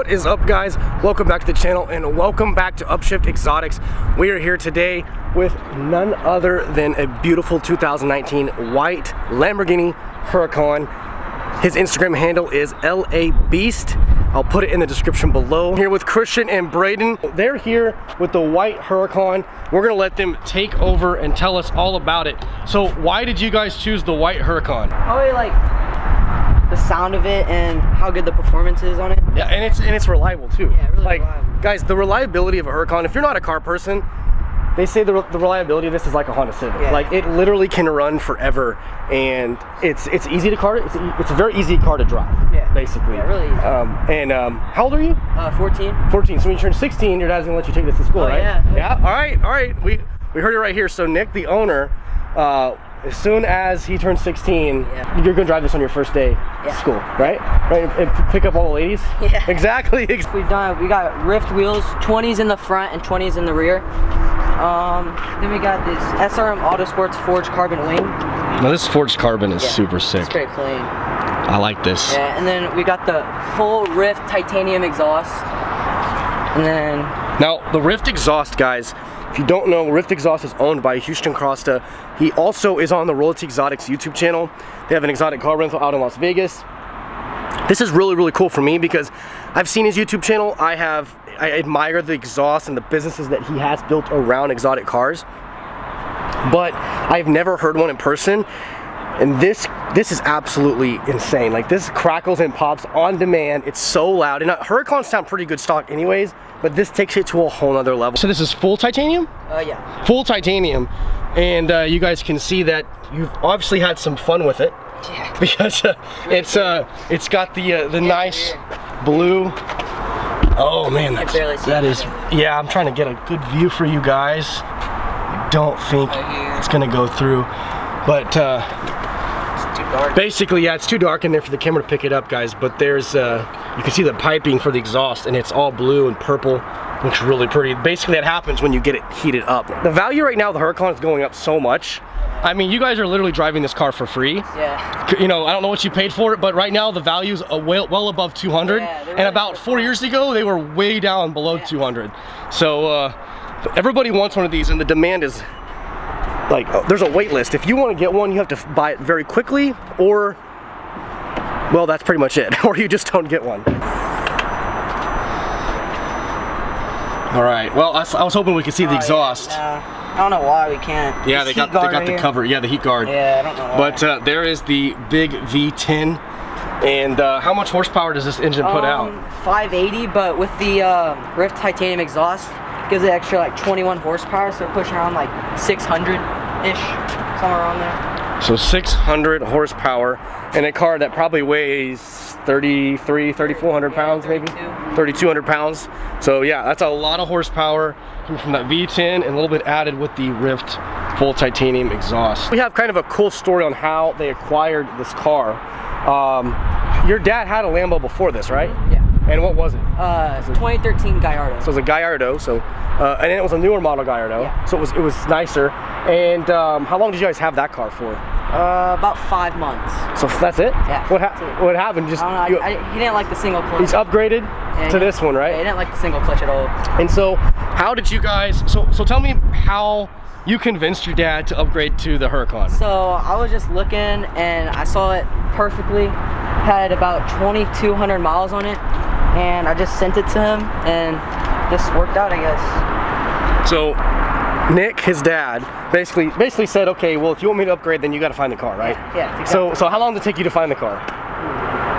What is up, guys? Welcome back to the channel and welcome back to Upshift Exotics. We are here today with none other than a beautiful 2019 white Lamborghini Hurucan. His Instagram handle is LA Beast. I'll put it in the description below. I'm here with Christian and Braden. They're here with the white Hurucan. We're gonna let them take over and tell us all about it. So why did you guys choose the white Hurucan? Probably like the sound of it and how good the performance is on it. Yeah, and it's reliable too. Yeah, really like, reliable. Guys, the reliability of a Huracan, if you're not a car person, they say the reliability of this is like a Honda Civic. Yeah. Like, it literally can run forever, and it's easy to car. It's a very easy car to drive. Yeah, basically. Yeah, really easy. How old are you? 14. 14. So when you turn 16, your dad's gonna let you take this to school, right? Yeah. Yeah. All right. We heard it right here. So Nick, the owner, as soon as he turns 16, you're gonna drive this on your first day to school, right? Right, and pick up all the ladies? Yeah. Exactly. We got Ryft wheels, 20s in the front and 20s in the rear. Then we got this SRM Autosports forged carbon wing. Now this forged carbon is super sick. It's very clean. I like this. Yeah, and then we got the full Ryft titanium exhaust. And then now the Ryft exhaust, guys, if you don't know, Ryft exhaust is owned by Houston Crosta. He also is on the Royalty Exotics YouTube channel. They have an exotic car rental out in Las Vegas. This is really cool for me because I've seen his YouTube channel. I admire the exhaust and the businesses that he has built around exotic cars, but I've never heard one in person. And this is absolutely insane. Like, this crackles and pops on demand. It's so loud. And Huracans sound pretty good stock anyways, but this takes it to a whole nother level. So this is full titanium? Yeah. Full titanium. And you guys can see that you've obviously had some fun with it. Yeah. Because it's got the nice blue. Oh man, yeah, I'm trying to get a good view for you guys. I don't think it's gonna go through, but it's too dark. Basically, yeah, it's too dark in there for the camera to pick it up, guys. But there's you can see the piping for the exhaust, and it's all blue and purple. Looks really pretty. Basically, that happens when you get it heated up. The value right now of the Huracan is going up so much. I mean, you guys are literally driving this car for free. Yeah. You know, I don't know what you paid for it, but right now the value's well above 200. Yeah, and about 4 years ago, they were way down below 200. So everybody wants one of these, and the demand is like, there's a wait list. If you want to get one, you have to buy it very quickly, or, well, that's pretty much it. Or you just don't get one. All right. Well, I was hoping we could see the exhaust. Yeah, I don't know why we can't. Yeah, they got the cover. Yeah, the heat guard. Yeah, I don't know why. But there is the big V10. And how much horsepower does this engine put out? 580, but with the Ryft titanium exhaust, gives it extra like 21 horsepower, so pushing around like 600-ish, somewhere around there. So 600 horsepower in a car that probably weighs 3,400 pounds, maybe 3,200 pounds. So yeah, that's a lot of horsepower coming from that V10 and a little bit added with the Ryft full titanium exhaust. We have kind of a cool story on how they acquired this car. Your dad had a Lambo before this, right? Yeah. And what was it? 2013 Gallardo. So it was a Gallardo. So and then it was a newer model Gallardo. Yeah. So it was nicer. And how long did you guys have that car for? About 5 months. So that's it? Yeah. What happened? Just I don't know, he didn't like the single clutch. He's upgraded to this one, right? Yeah, he didn't like the single clutch at all. And so how did you guys? So tell me how you convinced your dad to upgrade to the Huracan. So I was just looking and I saw it perfectly. Had about 2,200 miles on it, and I just sent it to him, and this worked out, I guess. So Nick, his dad, basically said, okay, well, if you want me to upgrade, then you got to find the car, right? Yeah, exactly. So how long did it take you to find the car?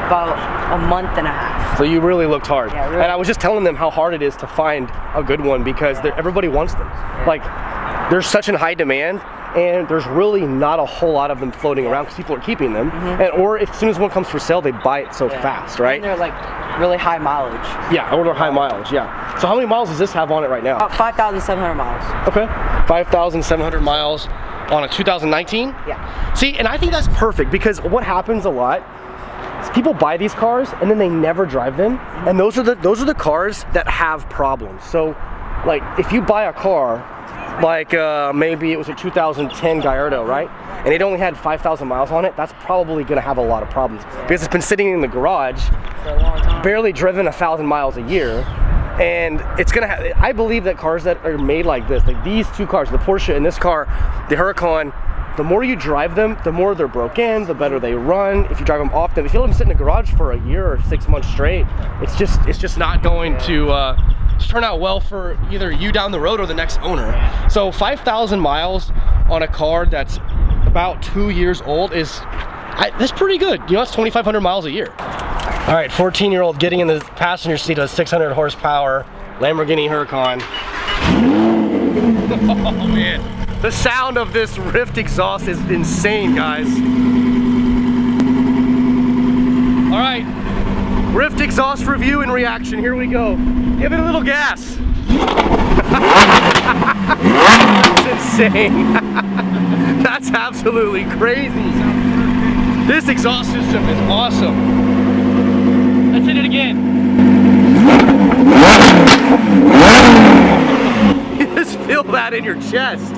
About a month and a half. So you really looked hard. Yeah, really. And I was just telling them how hard it is to find a good one because everybody wants them. Yeah. Like, there's such a high demand, and there's really not a whole lot of them floating around because people are keeping them. Or as soon as one comes for sale, they buy it so fast, right? And they're like really high mileage. Yeah, or they're high mileage, yeah. So how many miles does this have on it right now? About 5,700 miles. Okay, 5,700 miles on a 2019? Yeah. See, and I think that's perfect because what happens a lot is people buy these cars and then they never drive them, and those are the cars that have problems. So, like, if you buy a car like maybe it was a 2010 Gallardo, right? And it only had 5,000 miles on it, that's probably gonna have a lot of problems because it's been sitting in the garage for a long time. Barely driven 1,000 miles a year. And it's gonna have, I believe that cars that are made like this, like these two cars, the Porsche and this car, the Huracan, the more you drive them, the more they're broken, the better they run. If you drive them often, if you let them sit in the garage for a year or 6 months straight, it's just not going to turn out well for either you down the road or the next owner. So 5,000 miles on a car that's about 2 years old that's pretty good. You know, that's 2,500 miles a year. All right, 14-year-old getting in the passenger seat of a 600 horsepower Lamborghini Hurucan. Oh man, the sound of this Ryft exhaust is insane, guys. All right, Ryft exhaust review and reaction. Here we go. Give it a little gas. That's insane. That's absolutely crazy. This exhaust system is awesome. Let's hit it again. You just feel that in your chest.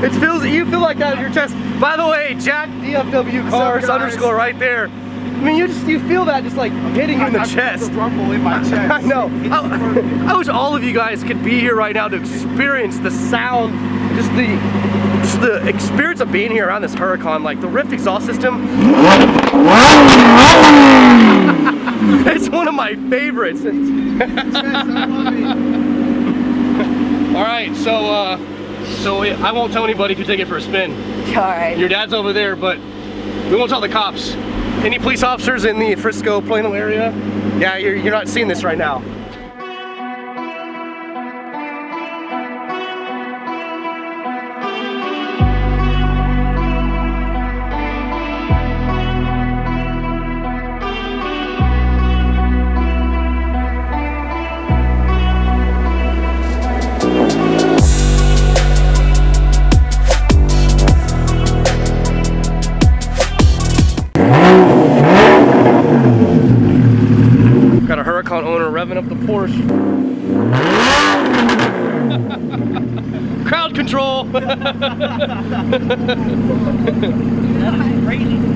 You feel like that in your chest. By the way, Jack DFW Cars underscore right there. I mean, you feel that just like hitting you in the chest. The rumble in my chest. I know. I wish all of you guys could be here right now to experience the sound, just the experience of being here around this Huracan. Like the Ryft exhaust system. It's one of my favorites. All right, so I won't tell anybody if you take it for a spin. All right. Your dad's over there, but we won't tell the cops. Any police officers in the Frisco, Plano area? Yeah, you're not seeing this right now. Got a Huracan owner revving up the Porsche. Crowd control.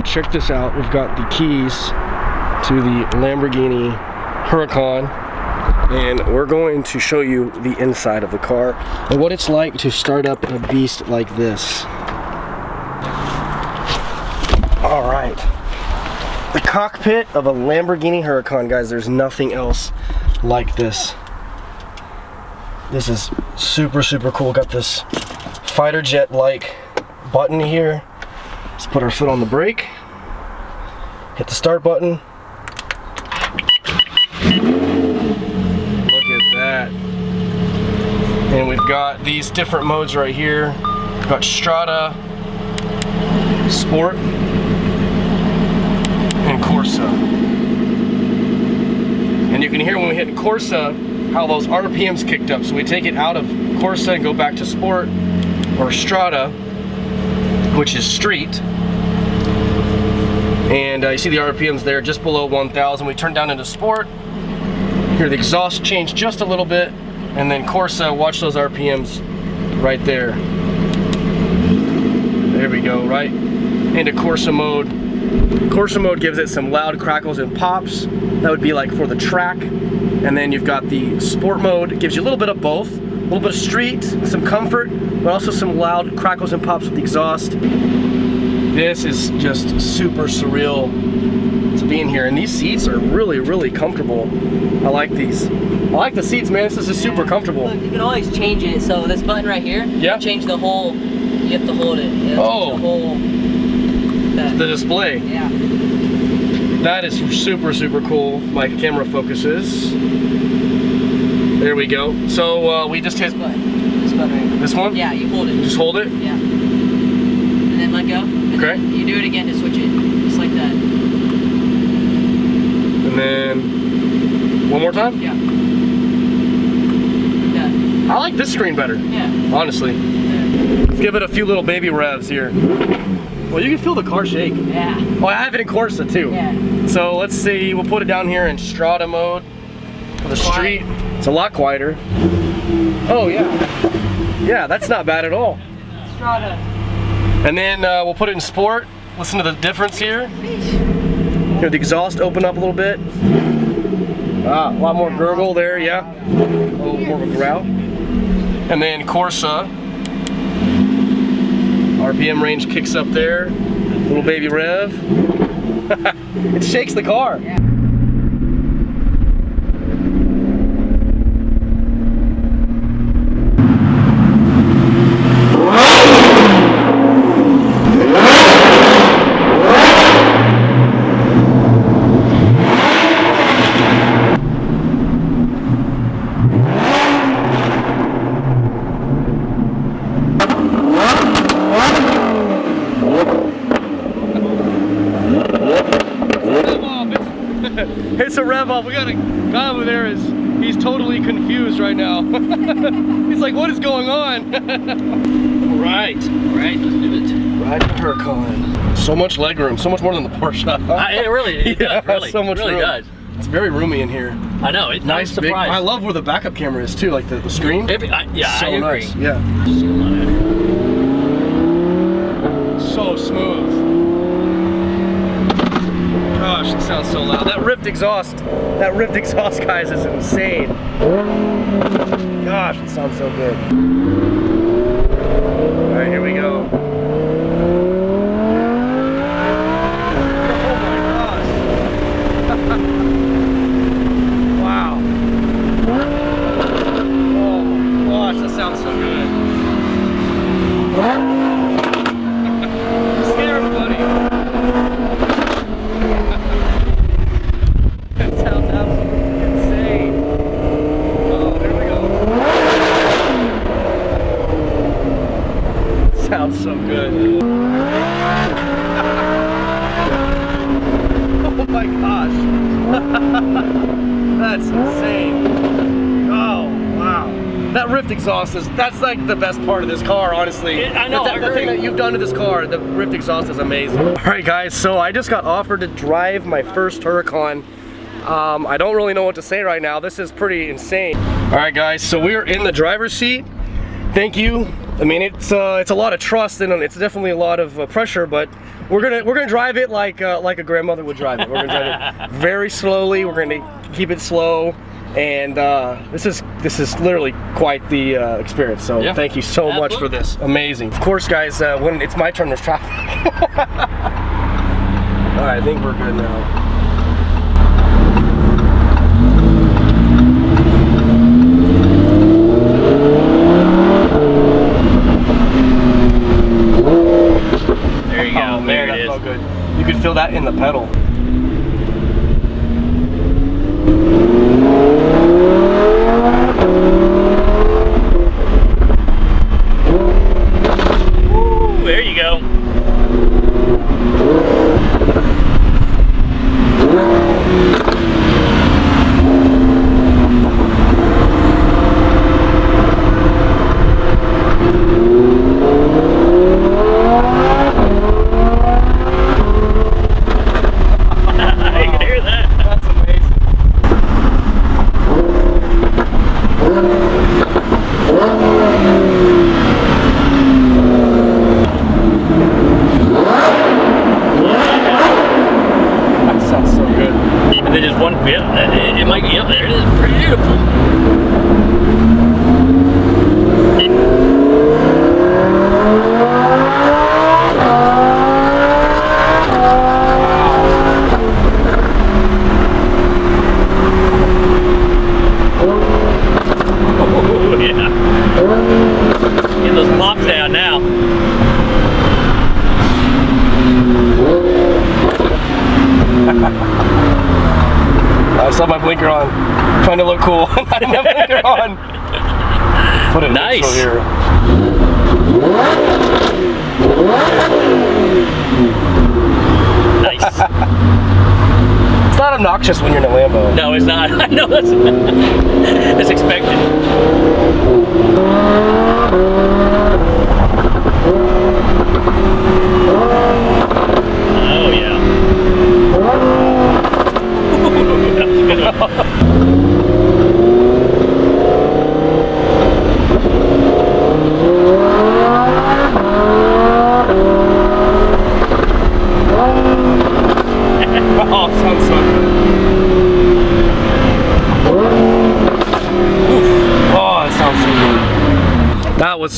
Check this out. We've got the keys to the Lamborghini Hurucan, and we're going to show you the inside of the car and what it's like to start up a beast like this. All right. The cockpit of a Lamborghini Hurucan, guys. There's nothing else like this. This is super, super cool. Got this fighter jet-like button here. Let's put our foot on the brake. Hit the start button. Look at that. And we've got these different modes right here. We've got Strata, Sport, and Corsa. And you can hear when we hit Corsa how those RPMs kicked up. So we take it out of Corsa and go back to Sport or Strata, which is street. And you see the RPMs there just below 1,000. We turn down into Sport. Hear the exhaust change just a little bit. And then Corsa, watch those RPMs right there. There we go, right into Corsa mode. Corsa mode gives it some loud crackles and pops. That would be like for the track. And then you've got the Sport mode. It gives you a little bit of both. A little bit of street, some comfort, but also some loud crackles and pops with the exhaust. This is just super surreal to be in here. And these seats are really, really comfortable. I like these. I like the seats, man. This is super comfortable. Look, you can always change it. So this button right here, change the whole, you have to hold it. You have to change the whole. The display. Yeah. That is super, super cool. My camera focuses. There we go. So we just hit this button right here. This one? Yeah, you hold it. Just hold it? Yeah. And then let go. And okay. Then you do it again to switch it. Just like that. And then one more time? Yeah. Like that. I like this screen better. Yeah. Honestly. Yeah. Let's give it a few little baby revs here. Well, you can feel the car shake. Yeah. Oh, I have it in Corsa too. Yeah. So let's see, we'll put it down here in Strata mode for the street. It's a lot quieter. Oh yeah. Yeah, that's not bad at all. Strata. And then we'll put it in sport. Listen to the difference here. Hear the exhaust open up a little bit. Ah, a lot more gurgle there, yeah. A little more of a growl. And then Corsa. RPM range kicks up there. Little baby rev. It shakes the car. Yeah. It's a rev off. We got a guy over there he's totally confused right now. He's like, what is going on? Right, let's do it. Ride the Huracan. So much legroom, so much more than the Porsche. It really does. So much really room. does. It's very roomy in here. I know, it's Nice big. surprise. I love where the backup camera is too, like the screen. Yeah, So I agree. nice. Yeah. So smooth. Gosh, it sounds so loud. That Ryft exhaust, guys, is insane. Gosh, it sounds so good. All right, here we go. Oh my gosh. Wow. Oh my gosh, that sounds so good. Scare everybody. That sounds absolutely insane. Oh, there we go. Sounds so good. Oh my gosh. That's insane. Oh, wow. That Ryft exhaust that's like the best part of this car, honestly. I know, I the agree. thing that you've done to this car, the Ryft exhaust is amazing. All right, guys, so I just got offered to drive my first Huracan. I don't really know what to say right now. This is pretty insane. All right, guys, so we're in the driver's seat. Thank you. I mean, it's a lot of trust and it's definitely a lot of pressure, but we're gonna drive it like a grandmother would drive it. We're gonna drive it very slowly. We're gonna keep it slow, and this is literally quite the experience. So Yeah. thank you so much for this. Amazing. Of course, guys, when it's my turn, there's traffic. All right, I think we're good now. There you go. Oh, man, there that it is. felt good. You could feel that in the pedal. Woo, there you go. I can hear that. That's amazing. That sounds so good. And then just one bit. It might be up there. It is pretty beautiful. Oh, yeah. Get those pops down now. I still have my blinker on, trying to look cool. I didn't have blinker on. Put it Nice. neutral here. Nice. It's not obnoxious when you're in a Lambo. No, it's not. I know that's expected. Oh yeah. That was a good one.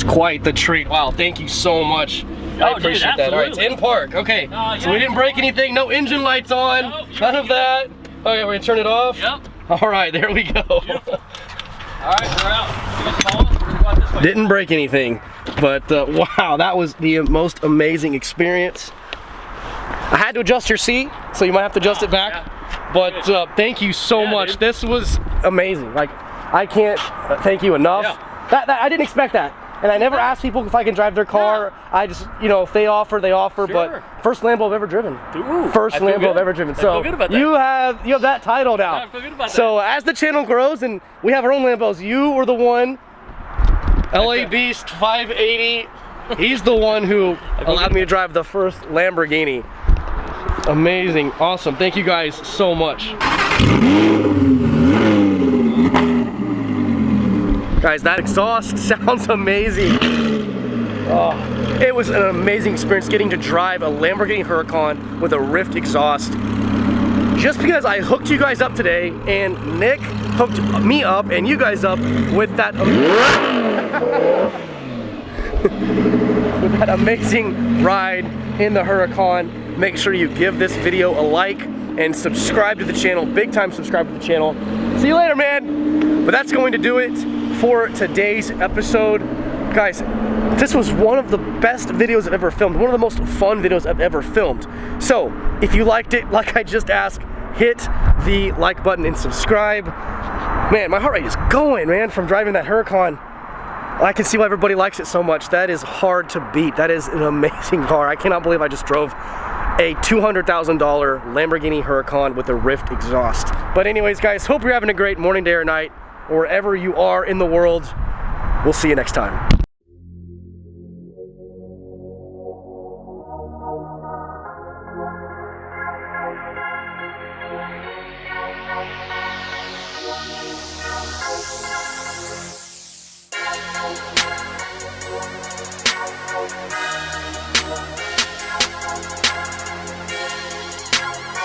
quite the treat. Wow, thank you so much. I appreciate that. All right, it's in park. Okay, so we didn't break anything. No engine lights on. No, none of that. Okay, we're gonna turn it off. Yep. All right, there we go. Beautiful. All right, we're out. We're gonna go out this way. Didn't break anything, but wow, that was the most amazing experience. I had to adjust your seat, so you might have to adjust it back. Yeah. But thank you so much. Dude. This was amazing. Like, I can't thank you enough. Yeah. That I didn't expect that. And I never ask people if I can drive their car. Yeah. I just, you know, if they offer, they offer. Sure. But first Lambo I've ever driven. Ooh, first Lambo I've ever driven. So you have that title now. Yeah, I feel good about so as the channel grows and we have our own Lambos, you were the one. LA Beast 580. He's the one who allowed me to drive the first Lamborghini. Amazing, awesome. Thank you guys so much. Guys, that exhaust sounds amazing. Oh, it was an amazing experience getting to drive a Lamborghini Huracan with a Ryft exhaust. Just because I hooked you guys up today and Nick hooked me up and you guys up with that with that amazing ride in the Huracan. Make sure you give this video a like and subscribe to the channel. Big time subscribe to the channel. See you later, man. But that's going to do it for today's episode. Guys, this was one of the best videos I've ever filmed. One of the most fun videos I've ever filmed. So, if you liked it, like I just asked, hit the like button and subscribe. Man, my heart rate is going, man, from driving that Huracan. I can see why everybody likes it so much. That is hard to beat. That is an amazing car. I cannot believe I just drove a $200,000 Lamborghini Huracan with a Ryft exhaust. But anyways, guys, hope you're having a great morning, day, or night, or wherever you are in the world. We'll see you next time.